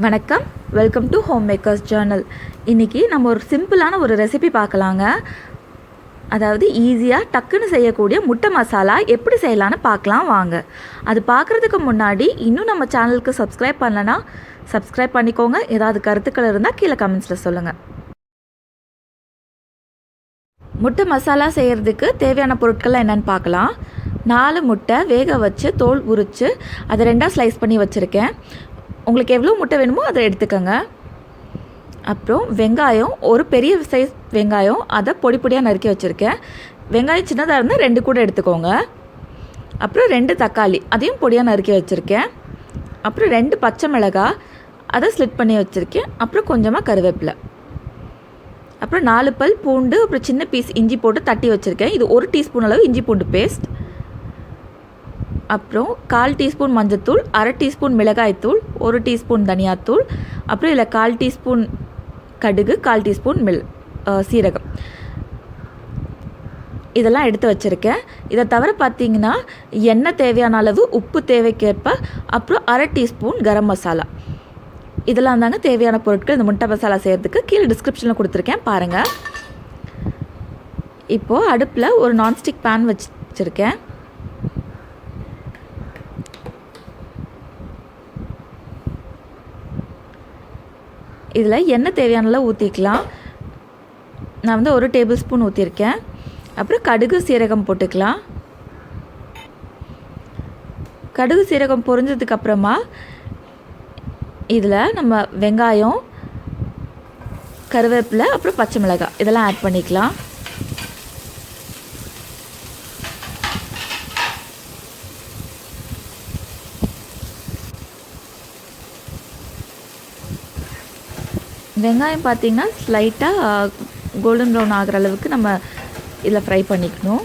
வணக்கம், welcome to home makers journal. இன்றைக்கி நம்ம ஒரு சிம்பிளான ஒரு ரெசிபி பார்க்கலாங்க. அதாவது ஈஸியாக டக்குன்னு செய்யக்கூடிய முட்டை மசாலா எப்படி செய்யலான்னு பார்க்கலாம் வாங்க. அது பார்க்குறதுக்கு முன்னாடி இன்னும் நம்ம சேனலுக்கு சப்ஸ்கிரைப் பண்ணலன்னா சப்ஸ்கிரைப் பண்ணிக்கோங்க. ஏதாவது கருத்துக்கள் இருந்தால் கீழே கமெண்ட்ஸில் சொல்லுங்கள். முட்டை மசாலா செய்கிறதுக்கு தேவையான பொருட்கள்லாம் என்னென்னு பார்க்கலாம். 4 முட்டை வேக வச்சு தோல் உரித்து அதை 2ஆக ஸ்லைஸ் பண்ணி வச்சுருக்கேன். உங்களுக்கு எவ்வளோ முட்டை வேணுமோ அதை எடுத்துக்கோங்க. அப்புறம் வெங்காயம், ஒரு பெரிய சைஸ் வெங்காயம், அதை பொடி பொடியாக நறுக்கி வச்சுருக்கேன். வெங்காயம் சின்னதாக இருந்தால் 2 கூட எடுத்துக்கோங்க. அப்புறம் 2 தக்காளி, அதையும் பொடியாக நறுக்கி வச்சுருக்கேன். அப்புறம் 2 பச்சை மிளகாய், அதை ஸ்லிட் பண்ணி வச்சுருக்கேன். அப்புறம் கொஞ்சமாக கருவேப்பிலை, அப்புறம் 4 பல் பூண்டு, அப்புறம் சின்ன பீஸ் இஞ்சி போட்டு தட்டி வச்சுருக்கேன். இது 1 டீஸ்பூன் அளவு இஞ்சி பூண்டு பேஸ்ட். அப்புறம் 1/4 டீஸ்பூன் மஞ்சத்தூள், 1/2 டீஸ்பூன் மிளகாய்த்தூள், 1 டீஸ்பூன் தனியாத்தூள், அப்புறம் இதில் 1/4 டீஸ்பூன் கடுகு, 1/4 டீஸ்பூன் சீரகம், இதெல்லாம் எடுத்து வச்சுருக்கேன். இதை தவிர பார்த்திங்கன்னா எண்ணெய் தேவையான அளவு, உப்பு தேவைக்கேற்ப, அப்புறம் 1/2 டீஸ்பூன் கரம் மசாலா, இதெல்லாம் தாங்க தேவையான பொருட்கள் இந்த முட்டை மசாலா செய்கிறதுக்கு. கீழே டிஸ்கிரிப்ஷனில் கொடுத்துருக்கேன் பாருங்கள். இப்போது அடுப்பில் ஒரு நான்ஸ்டிக் பேன் வச்சுருக்கேன். இதில் எண்ணெய் தேவையான அளவு ஊற்றிக்கலாம். நான் வந்து 1 டேபிள் ஸ்பூன் ஊற்றிருக்கேன். அப்புறம் கடுகு சீரகம் போட்டுக்கலாம். கடுகு சீரகம் பொரிஞ்சதுக்கப்புறமா இதில் நம்ம வெங்காயம், கருவேப்பிலை, அப்புறம் பச்சை மிளகாய் இதெல்லாம் ஆட் பண்ணிக்கலாம். வெங்காயம் பார்த்திங்கன்னா ஸ்லைட்டாக கோல்டன் ப்ரௌன் ஆகிற அளவுக்கு நம்ம இதில் ஃப்ரை பண்ணிக்கணும்.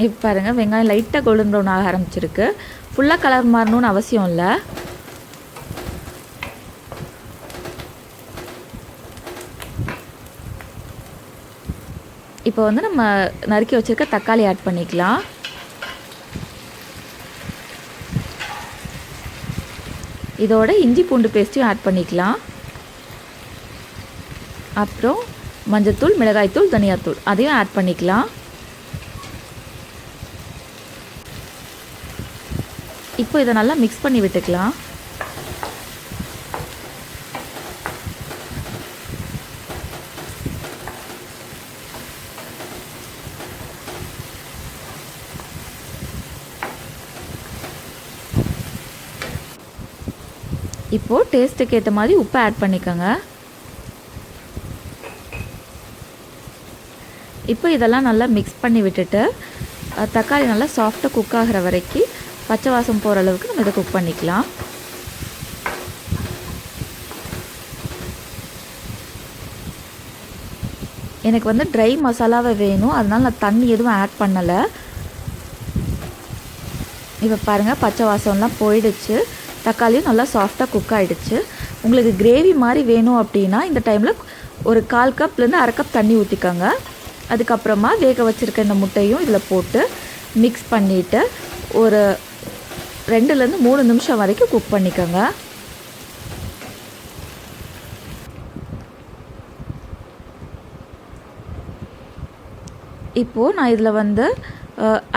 இப்போ பாருங்கள், வெங்காயம் லைட்டாக கோல்டன் ப்ரௌன் ஆக ஆரம்பிச்சிருக்கு. ஃபுல்லாக கலர் மாறணும்னு அவசியம் இல்லை. இப்போ வந்து நம்ம நறுக்கி வச்சுருக்க தக்காளி ஆட் பண்ணிக்கலாம். இதோட இஞ்சி பூண்டு பேஸ்ட்டையும் ஆட் பண்ணிக்கலாம். அப்புறம் மஞ்சத்தூள், மிளகாய்த்தூள், தனியாத்தூள் அதையும் ஆட் பண்ணிக்கலாம். இப்போ இதை நல்லா மிக்ஸ் பண்ணி விட்டுக்கலாம். இப்போது டேஸ்ட்டுக்கு ஏற்ற மாதிரி உப்பு ஆட் பண்ணிக்கோங்க. இப்போ இதெல்லாம் நல்லா மிக்ஸ் பண்ணி விட்டுட்டு தக்காளி நல்லா சாஃப்டாக குக் ஆகிற வரைக்கும், பச்சை வாசம் போகிற அளவுக்கு நம்ம இதை குக் பண்ணிக்கலாம். எனக்கு வந்து ட்ரை மசாலாவை வேணும், அதனால் நான் தண்ணி எதுவும் ஆட் பண்ணலை. இப்போ பாருங்கள், பச்சை வாசம்லாம் போயிடுச்சு. தக்காளியும் நல்லா சாஃப்டாக குக் ஆகிடுச்சு. உங்களுக்கு கிரேவி மாதிரி வேணும் அப்படின்னா இந்த டைமில் ஒரு 1/4 கப்லேருந்து 1/2 கப் தண்ணி ஊற்றிக்கோங்க. அதுக்கப்புறமா வேக வச்சுருக்க இந்த முட்டையும் இதில் போட்டு மிக்ஸ் பண்ணிவிட்டு ஒரு 2லேருந்து 3 நிமிஷம் வரைக்கும் குக் பண்ணிக்கோங்க. இப்போது நான் இதில் வந்து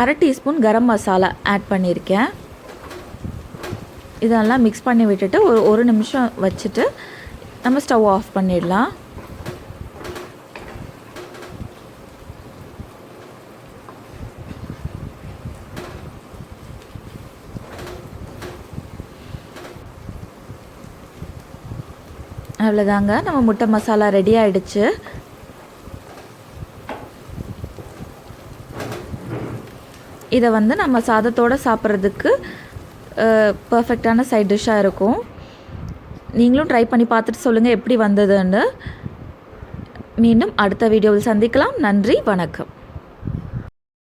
1/2 டீஸ்பூன் கரம் மசாலா ஆட் பண்ணியிருக்கேன். இதெல்லாம் மிக்ஸ் பண்ணி விட்டுட்டு ஒரு 1 நிமிஷம் வச்சுட்டு நம்ம ஸ்டவ் ஆஃப் பண்ணிடலாம். அவ்வளோதாங்க, நம்ம முட்டை மசாலா ரெடி ஆகிடுச்சு. இதை வந்து நம்ம சாதத்தோடு சாப்பிட்றதுக்கு பர்ஃபெக்டான சைட் டிஷ்ஷாக இருக்கும். நீங்களும் ட்ரை பண்ணி பார்த்துட்டு சொல்லுங்கள் எப்படி வந்ததுன்னு. மீண்டும் அடுத்த வீடியோவில் சந்திக்கலாம். நன்றி, வணக்கம்.